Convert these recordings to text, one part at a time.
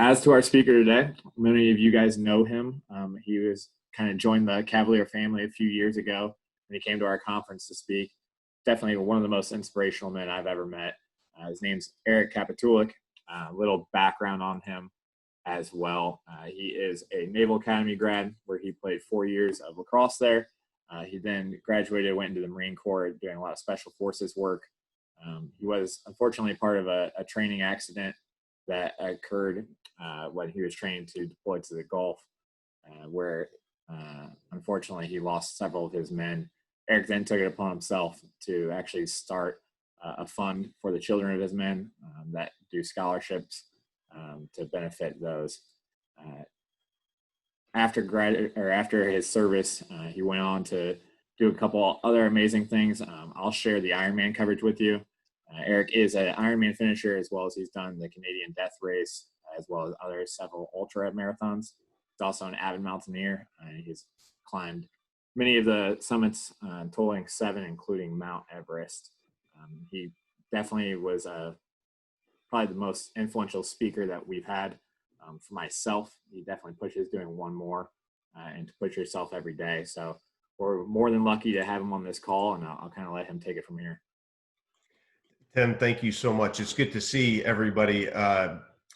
As to our speaker today, many of you guys know him. He was kind of joined the Kavaliro family a few years ago when he came to our conference to speak. Definitely one of the most inspirational men I've ever met. His name's Eric Kapitulik. A little background on him as well. He is a Naval Academy grad where he played 4 years of lacrosse there. He then graduated, went into the Marine Corps doing a lot of special forces work. He was unfortunately part of a training accident that occurred when he was training to deploy to the Gulf, where unfortunately he lost several of his men. Eric then took it upon himself to actually start a fund for the children of his men that do scholarships to benefit those. After his service, he went on to do a couple other amazing things. I'll share the Ironman coverage with you. Eric is an Ironman finisher, as well as he's done the Canadian Death Race, as well as other several ultra marathons. He's also an avid mountaineer. He's climbed many of the summits, totaling 7, including Mount Everest. He definitely was probably the most influential speaker that we've had. For myself, he definitely pushes doing one more and to push yourself every day. So we're more than lucky to have him on this call, and I'll kind of let him take it from here. Tim, thank you so much. It's good to see everybody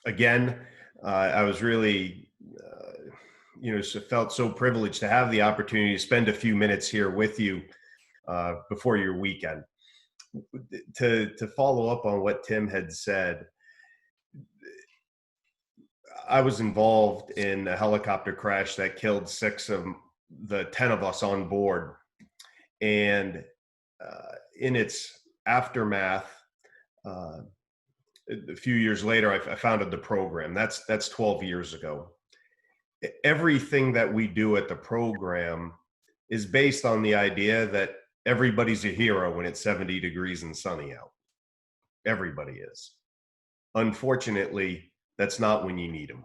again. I was really, felt so privileged to have the opportunity to spend a few minutes here with you before your weekend. To follow up on what Tim had said, I was involved in a helicopter crash that killed 6 of the 10 of us on board. And in its aftermath, a few years later, I founded the program. That's 12 years ago. Everything that we do at the program is based on the idea that everybody's a hero when it's 70 degrees and sunny out. Everybody is. Unfortunately, that's not when you need them.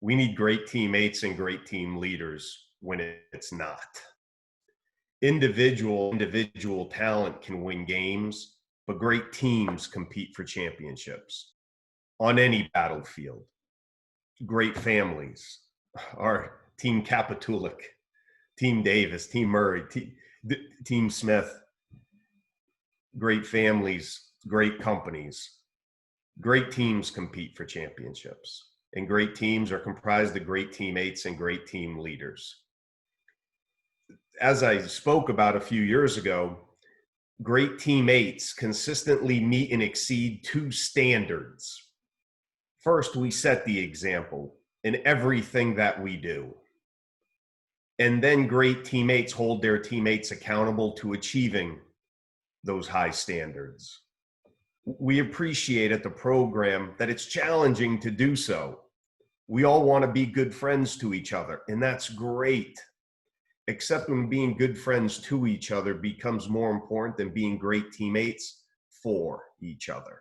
We need great teammates and great team leaders when it's not. Individual talent can win games, but great teams compete for championships on any battlefield. Great families, our team Kapitulik, team Davis, team Murray, team Smith. Great families, great companies. Great teams compete for championships, and great teams are comprised of great teammates and great team leaders. As I spoke about a few years ago, great teammates consistently meet and exceed 2 standards. First, we set the example in everything that we do. And then great teammates hold their teammates accountable to achieving those high standards. We appreciate at the program that it's challenging to do so. We all want to be good friends to each other, and that's great. Except when being good friends to each other becomes more important than being great teammates for each other.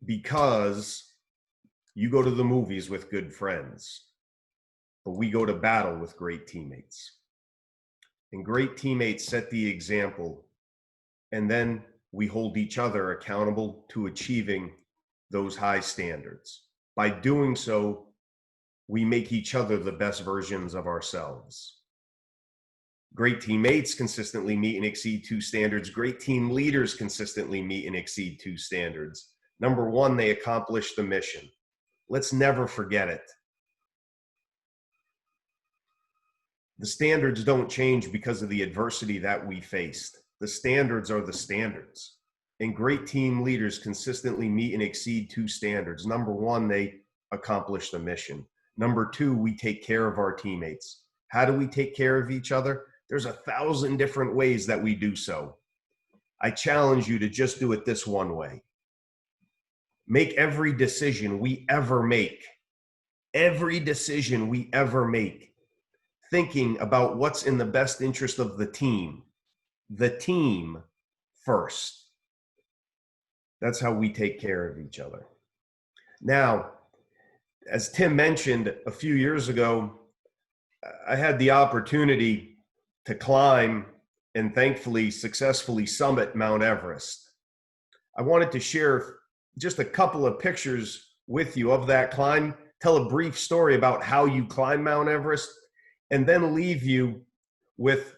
Because you go to the movies with good friends, but we go to battle with great teammates. And great teammates set the example, and then we hold each other accountable to achieving those high standards. By doing so, we make each other the best versions of ourselves. Great teammates consistently meet and exceed 2 standards. Great team leaders consistently meet and exceed 2 standards. Number 1, they accomplish the mission. Let's never forget it. The standards don't change because of the adversity that we faced. The standards are the standards. And great team leaders consistently meet and exceed 2 standards. Number 1, they accomplish the mission. Number 2, we take care of our teammates. How do we take care of each other? There's 1,000 different ways that we do so. I challenge you to just do it this one way. Make every decision we ever make, thinking about what's in the best interest of the team first. That's how we take care of each other. Now, as Tim mentioned a few years ago, I had the opportunity to climb and thankfully successfully summit Mount Everest. I wanted to share just a couple of pictures with you of that climb, tell a brief story about how you climbed Mount Everest, and then leave you with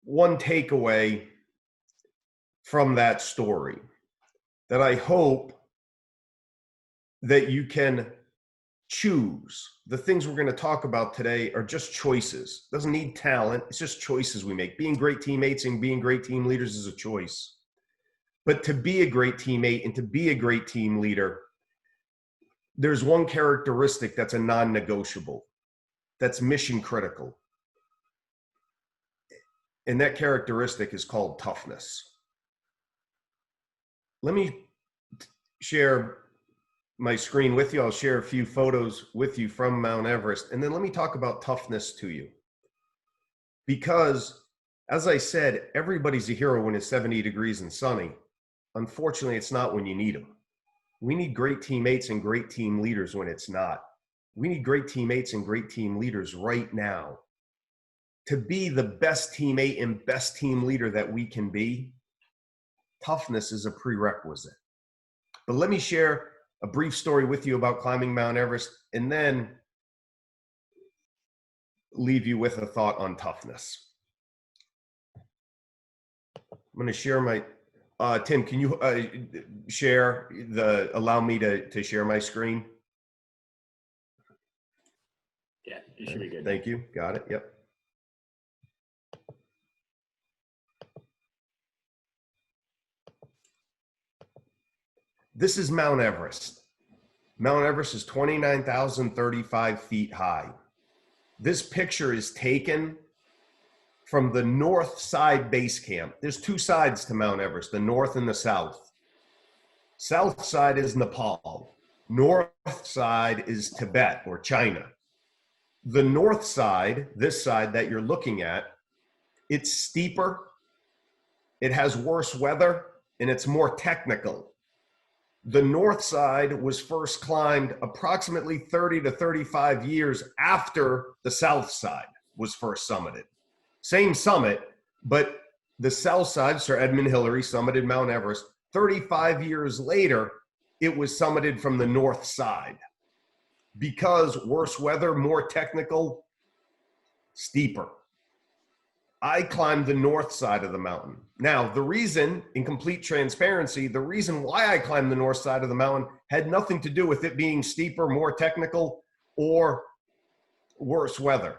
one takeaway from that story that I hope that you can choose. The things we're going to talk about today are just choices. It doesn't need talent. It's just choices we make. Being great teammates and being great team leaders is a choice. But to be a great teammate and to be a great team leader, there's one characteristic that's a non-negotiable, that's mission critical. And that characteristic is called toughness. Let me share my screen with you. I'll share a few photos with you from Mount Everest. And then let me talk about toughness to you. Because, as I said, everybody's a hero when it's 70 degrees and sunny. Unfortunately, it's not when you need them. We need great teammates and great team leaders when it's not. We need great teammates and great team leaders right now. To be the best teammate and best team leader that we can be, toughness is a prerequisite. But let me share a brief story with you about climbing Mount Everest, and then leave you with a thought on toughness. I'm going to share my, Tim, can you allow me to share my screen? Yeah, you should be good. Thank you. Got it. Yep. This is Mount Everest. Mount Everest is 29,035 feet high. This picture is taken from the north side base camp. There's two sides to Mount Everest, the north and the south. South side is Nepal. North side is Tibet or China. The north side, this side that you're looking at, it's steeper, it has worse weather, and it's more technical. The north side was first climbed approximately 30 to 35 years after the south side was first summited. Same summit, but the south side, Sir Edmund Hillary summited Mount Everest. 35 years later, it was summited from the north side because worse weather, more technical, steeper. I climbed the north side of the mountain. Now, the reason, in complete transparency, the reason why I climbed the north side of the mountain had nothing to do with it being steeper, more technical, or worse weather.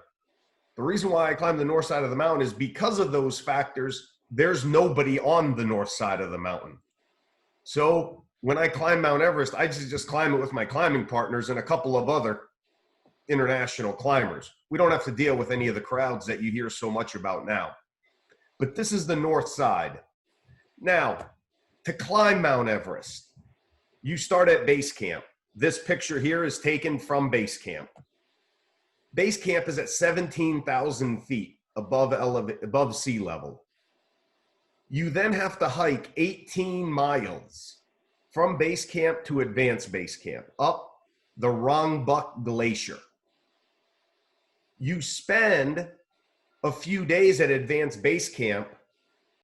The reason why I climbed the north side of the mountain is because of those factors. There's nobody on the north side of the mountain. So when I climb Mount Everest, I just climb it with my climbing partners and a couple of other international climbers. We don't have to deal with any of the crowds that you hear so much about now. But this is the north side. Now, to climb Mount Everest, you start at base camp. This picture here is taken from base camp. Base camp is at 17,000 feet above sea level. You then have to hike 18 miles from base camp to advanced base camp up the Rongbuk Glacier. You spend a few days at advanced base camp,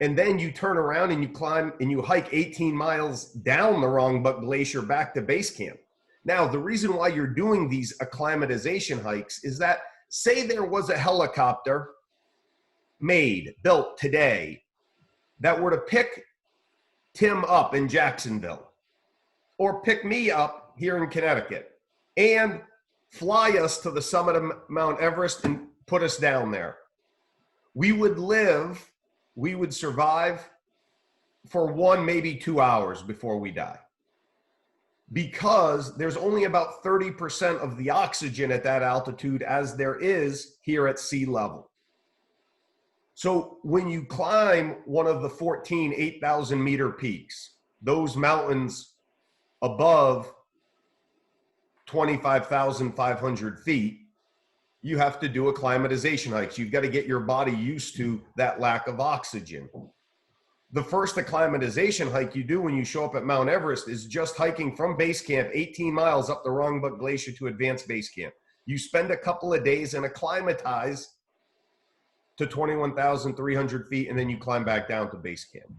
and then you turn around and you climb and you hike 18 miles down the Rongbuk Glacier back to base camp. Now, the reason why you're doing these acclimatization hikes is that, say there was a helicopter built today that were to pick Tim up in Jacksonville or pick me up here in Connecticut and fly us to the summit of Mount Everest and put us down there. We would survive for 1, maybe 2 hours before we die. Because there's only about 30% of the oxygen at that altitude as there is here at sea level. So when you climb one of the 14 8,000 meter peaks, those mountains above 25,500 feet, you have to do acclimatization hikes. You've got to get your body used to that lack of oxygen. The first acclimatization hike you do when you show up at Mount Everest is just hiking from base camp 18 miles up the Rongbuk Glacier to advanced base camp. You spend a couple of days and acclimatize to 21,300 feet, and then you climb back down to base camp.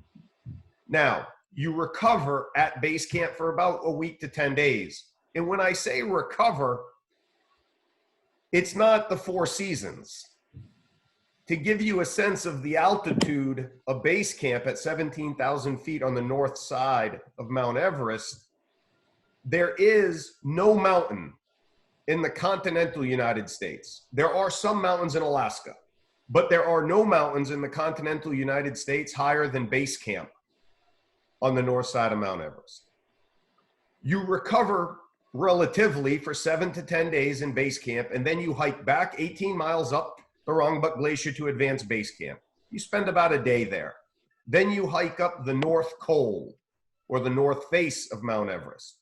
Now, you recover at base camp for about a week to 10 days. And when I say recover, it's not the Four Seasons. To give you a sense of the altitude of base camp at 17,000 feet on the north side of Mount Everest, there is no mountain in the continental United States. There are some mountains in Alaska, but there are no mountains in the continental United States higher than base camp on the north side of Mount Everest. You recover relatively for 7 to 10 days in base camp, and then you hike back 18 miles up the Rongbuk Glacier to advanced base camp. You spend about a day there. Then you hike up the North Col, or the north face of Mount Everest,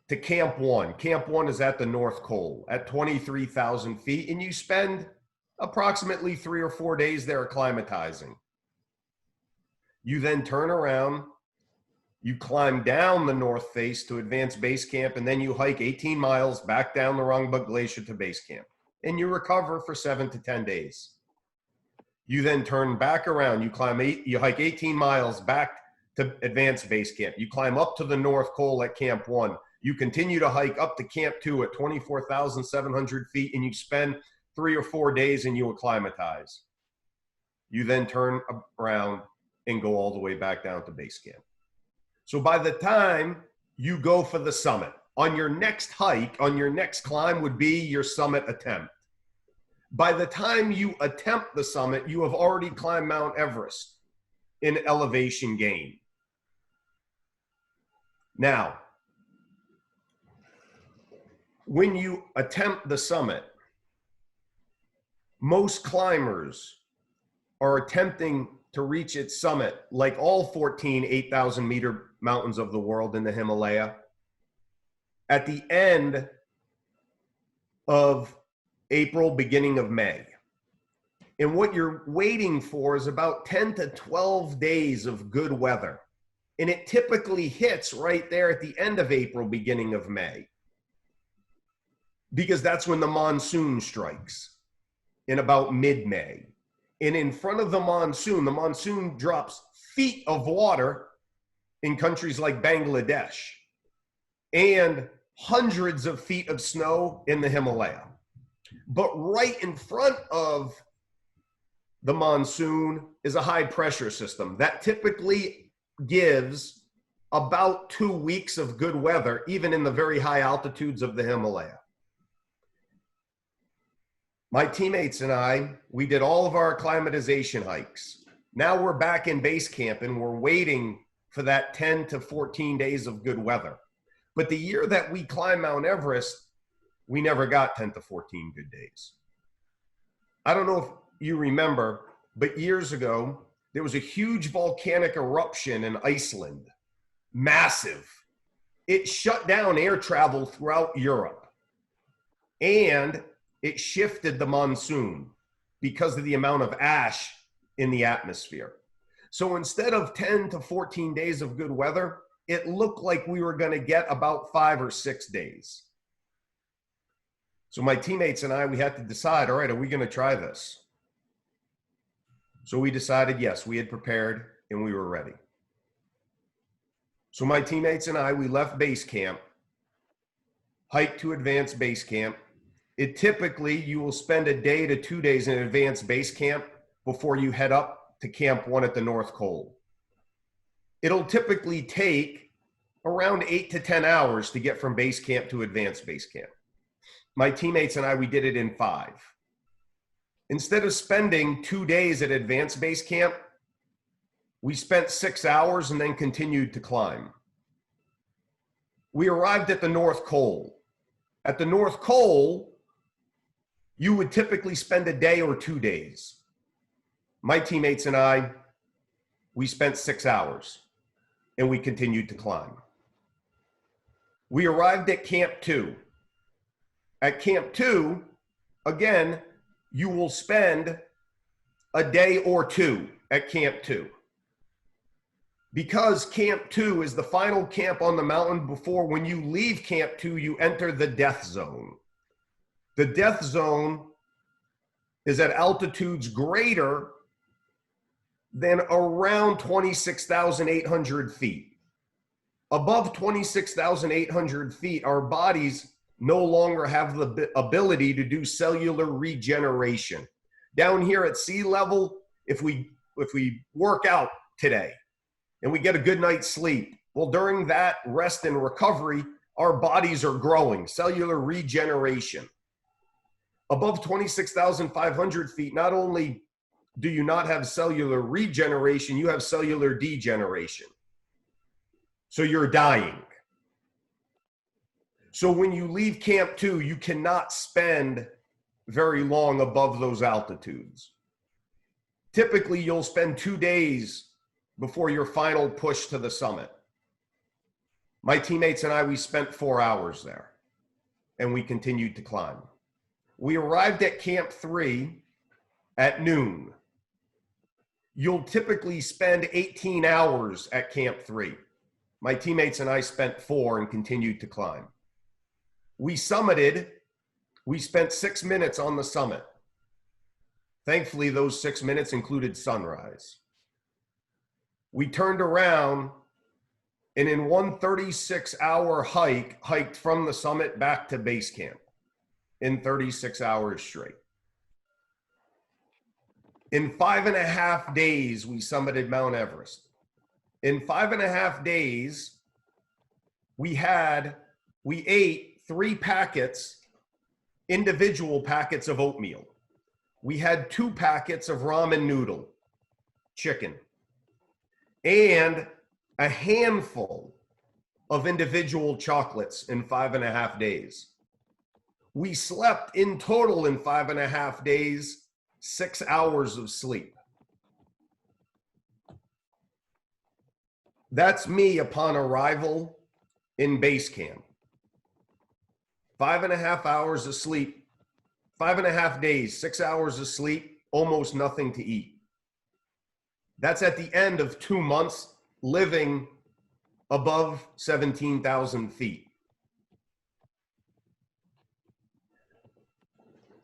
to Camp 1. Camp 1 is at the North Col at 23,000 feet, and you spend approximately 3 or 4 days there acclimatizing. You then turn around, you climb down the north face to advanced base camp, and then you hike 18 miles back down the Rongbuk Glacier to base camp. And you recover for 7 to 10 days. You then turn back around. You hike 18 miles back to advanced base camp. You climb up to the North Col at Camp 1. You continue to hike up to Camp 2 at 24,700 feet, and you spend 3 or 4 days and you acclimatize. You then turn around and go all the way back down to base camp. So by the time you go for the summit, on your next hike, on your next climb would be your summit attempt. By the time you attempt the summit, you have already climbed Mount Everest in elevation gain. Now, when you attempt the summit, most climbers are attempting to reach its summit, like all 14 8,000 meter mountains of the world in the Himalaya, at the end of April, beginning of May. And what you're waiting for is about 10 to 12 days of good weather. And it typically hits right there at the end of April, beginning of May, because that's when the monsoon strikes in about mid-May. And in front of the monsoon drops feet of water in countries like Bangladesh and hundreds of feet of snow in the Himalaya. But right in front of the monsoon is a high pressure system that typically gives about 2 weeks of good weather, even in the very high altitudes of the Himalaya. My teammates and I, we did all of our acclimatization hikes. Now we're back in base camp and we're waiting for that 10 to 14 days of good weather. But the year that we climbed Mount Everest, we never got 10 to 14 good days. I don't know if you remember, but years ago, there was a huge volcanic eruption in Iceland. Massive. It shut down air travel throughout Europe. And it shifted the monsoon because of the amount of ash in the atmosphere. So instead of 10 to 14 days of good weather, it looked like we were going to get about 5 or 6 days. So my teammates and I, we had to decide, all right, are we going to try this? So we decided, yes, we had prepared and we were ready. So my teammates and I, we left base camp, hiked to advanced base camp. It typically, you will spend a day to 2 days in advanced base camp before you head up to Camp 1 at the North Col. It'll typically take around 8 to 10 hours to get from base camp to advanced base camp. My teammates and I, we did it in 5. Instead of spending 2 days at advanced base camp, we spent 6 hours and then continued to climb. We arrived at the North Col. At the North Col, you would typically spend a day or 2 days. My teammates and I, we spent 6 hours and we continued to climb. We arrived at Camp 2. At Camp 2, again, you will spend a day or 2 at Camp 2. Because Camp 2 is the final camp on the mountain before, when you leave Camp 2, you enter the death zone. The death zone is at altitudes greater then around 26,800 feet. Above 26,800 feet, our bodies no longer have the ability to do cellular regeneration. Down here at sea level, if we work out today and we get a good night's sleep, well, during that rest and recovery, our bodies are growing, cellular regeneration. Above 26,500 feet, not only do you not have cellular regeneration, you have cellular degeneration. So you're dying. So when you leave Camp 2, you cannot spend very long above those altitudes. Typically, you'll spend 2 days before your final push to the summit. My teammates and I, we spent 4 hours there, and we continued to climb. We arrived at Camp 3 at noon. You'll typically spend 18 hours at Camp 3. My teammates and I spent 4 and continued to climb. We summited. We spent 6 minutes on the summit. Thankfully, those 6 minutes included sunrise. We turned around and in one 36-hour hike, hiked from the summit back to base camp in 36 hours straight. In 5.5 days, we summited Mount Everest. In 5.5 days, we ate 3 packets, individual packets of oatmeal. We had 2 packets of ramen noodle, chicken, and a handful of individual chocolates in 5.5 days. We slept in total in 5.5 days, 6 hours of sleep. That's me upon arrival in base camp. 5.5 hours of sleep, 5.5 days, 6 hours of sleep, almost nothing to eat. That's at the end of 2 months living above 17,000 feet.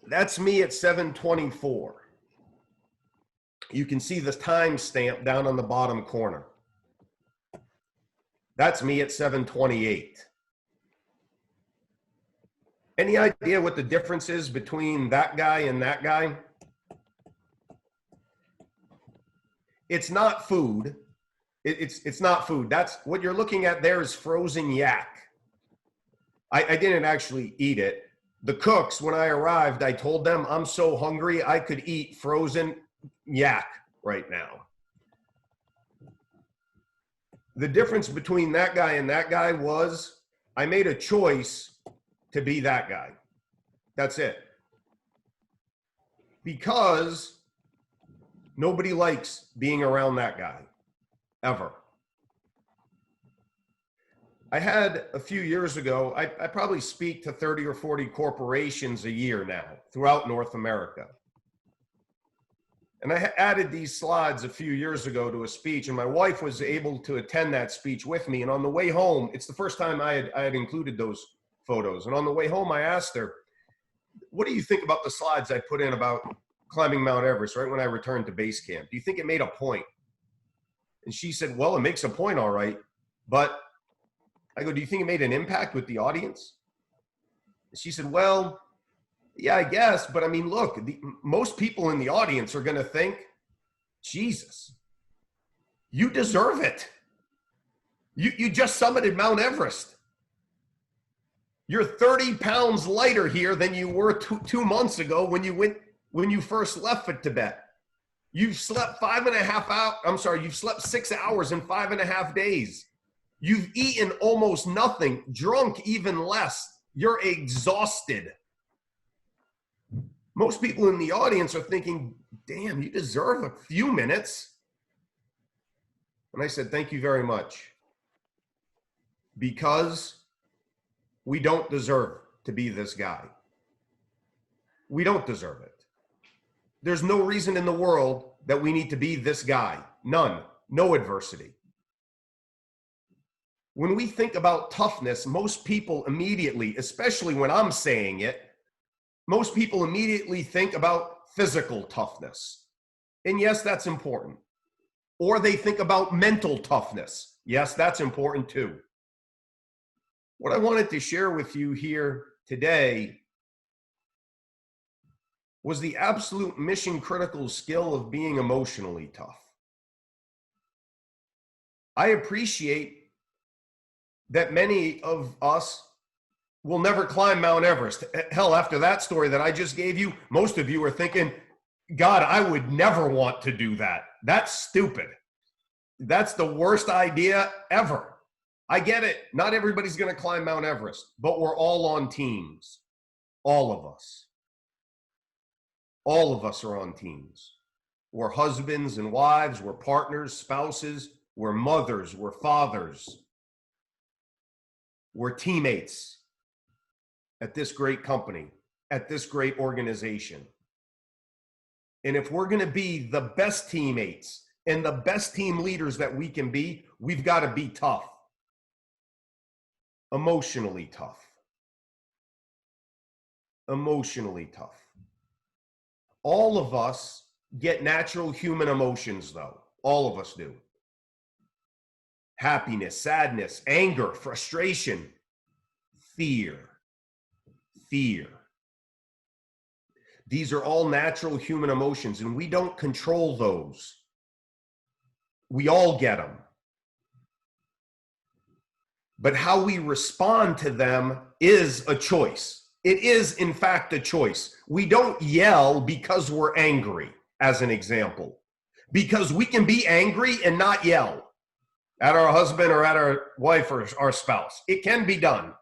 That's me at 7:24. You can see the time stamp down on the bottom corner. That's me at 7:28. Any idea what the difference is between that guy and that guy? It's not food. It's not food. That's what you're looking at there is frozen yak. I didn't actually eat it. The cooks, when I arrived, I told them I'm so hungry I could eat frozen yak right now. The difference between that guy and that guy was I made a choice to be that guy. That's it. Because nobody likes being around that guy, ever. I had a few years ago, I probably speak to 30 or 40 corporations a year now throughout North America. And I added these slides a few years ago to a speech, and my wife was able to attend that speech with me. And on the way home, it's the first time I had included those photos. And on the way home, I asked her, what do you think about the slides I put in about climbing Mount Everest right when I returned to base camp? Do you think it made a point? And she said, well, it makes a point, all right. But I go, do you think it made an impact with the audience? And she said, well, yeah, I guess. But I mean, look, most people in the audience are going to think, Jesus, you deserve it. You just summited Mount Everest. You're 30 pounds lighter here than you were two months ago when you first left for Tibet. You've slept 5.5 hours. You've slept 6 hours in 5.5 days. You've eaten almost nothing, drunk even less. You're exhausted. Most people in the audience are thinking, damn, you deserve a few minutes. And I said, thank you very much. Because we don't deserve to be this guy. We don't deserve it. There's no reason in the world that we need to be this guy. None. No adversity. When we think about toughness, most people immediately, especially when I'm saying it, most people immediately think about physical toughness. And yes, that's important. Or they think about mental toughness. Yes, that's important too. What I wanted to share with you here today was the absolute mission critical skill of being emotionally tough. I appreciate that many of us will never climb Mount Everest. Hell, after that story that I just gave you, most of you are thinking, God, I would never want to do that. That's stupid. That's the worst idea ever. I get it. Not everybody's going to climb Mount Everest, but we're all on teams. All of us. All of us are on teams. We're husbands and wives. We're partners, spouses. We're mothers. We're fathers. We're teammates at this great company, at this great organization. And if we're going to be the best teammates and the best team leaders that we can be, we've got to be tough. Emotionally tough. Emotionally tough. All of us get natural human emotions, though. All of us do. Happiness, sadness, anger, frustration, fear. Fear. These are all natural human emotions, and we don't control those. We all get them. But how we respond to them is a choice. It is, in fact, a choice. We don't yell because we're angry, as an example, because we can be angry and not yell at our husband or at our wife or our spouse. It can be done.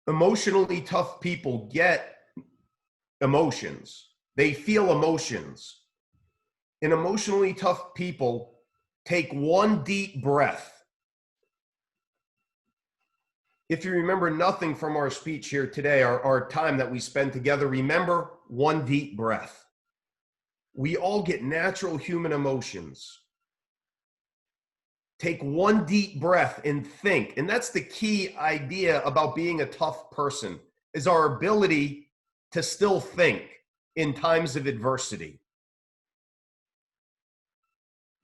Emotionally tough people get emotions. They feel emotions. And emotionally tough people take one deep breath. If you remember nothing from our speech here today, our time that we spend together, remember one deep breath. We all get natural human emotions. Take one deep breath and think. And that's the key idea about being a tough person, is our ability to still think in times of adversity.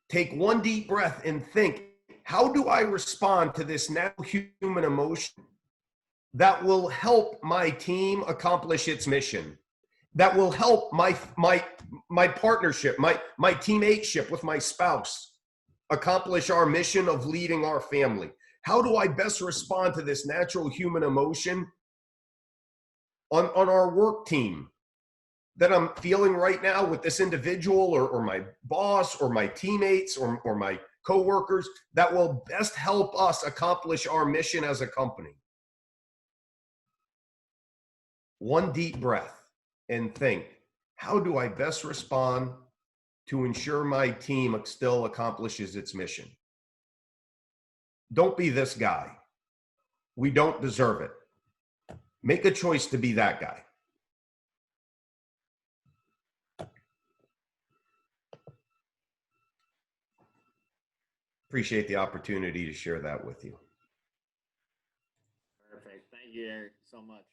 Take one deep breath and think, how do I respond to this natural human emotion that will help my team accomplish its mission? That will help my partnership, my teammateship with my spouse accomplish our mission of leading our family? How do I best respond to this natural human emotion on our work team that I'm feeling right now with this individual or my boss or my teammates or my coworkers that will best help us accomplish our mission as a company? One deep breath and think, how do I best respond to ensure my team still accomplishes its mission? Don't be this guy. We don't deserve it. Make a choice to be that guy. Appreciate the opportunity to share that with you. Perfect. Thank you, Eric, so much.